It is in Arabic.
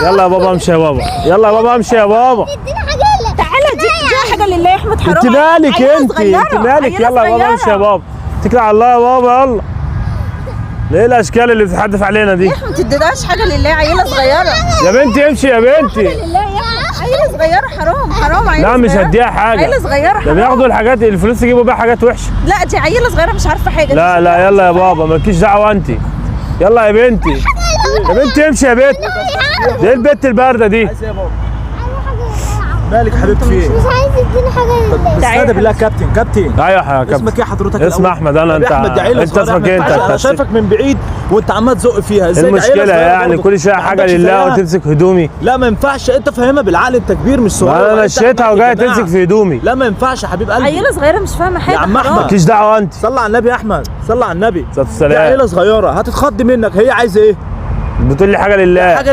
يلا يا بابا امشي يا بابا، يلا يا بابا امشي يا بابا. اديني حاجه لله. تعالى دي حاجه لله يا احمد، حرام انت مالك عيلة انت صغيرة، مالك؟ عيلة يلا يا بابا امشي يا صغيرة. بابا، اتكل على الله يا بابا يلا. ليه الاشكال اللي بتتحدف علينا دي؟ يا احمد ما تديناش حاجه لله، عيله صغيره. يا بنتي امشي يا بنتي. لله يا احمد، عيله صغيره، حرام عيله لا مش صغيرة. هديها حاجه، عيله صغيره ده حرام. بياخدوا الحاجات الفلوس يجيبوا بيها حاجات وحشه. لا دي عيله صغيره مش عارفه حاجه. لا لا يلا يا بابا مالكيش دعوه انت. يلا يا بنتي، يا بنتي امشي يا بنت. دي البت البارده دي. عايز ايه يا بابا؟ مالك حبيبتي في ايه؟ مش عايز تديني حاجه طب لله. استهدى بالله كابتن كابتن. ايوه يا كابتن. اسمك ايه حضرتك؟ اسمي احمد. انا يا انت احمد دي عيله انت صغيرة، اسمك ايه ما ينفعش. انا انت؟ شايفك من بعيد وانت عمال تزق فيها ازاي؟ دي عيلة المشكله صغيرة يعني برضه. كل شويه ما حاجه عندكش لله زيها؟ وتمسك هدومي. لا ما ينفعش، انت فاهمها بالعقل، انت كبير مش صغير. انا وانت مشيتها أحمد وجايه يا جماعة. تمسك في هدومي. لا ما ينفعش يا حبيب قلبي. عيله صغيره مش فاهمه حاجه. يا عم حرام. احمد مالكيش دعوه انت. صلى على النبي يا احمد، صلى على النبي. صلاه دي السلام. عيله صغيره هتتخض منك. هي عايزه ايه؟ بتقول لي حاجه لله. حاجه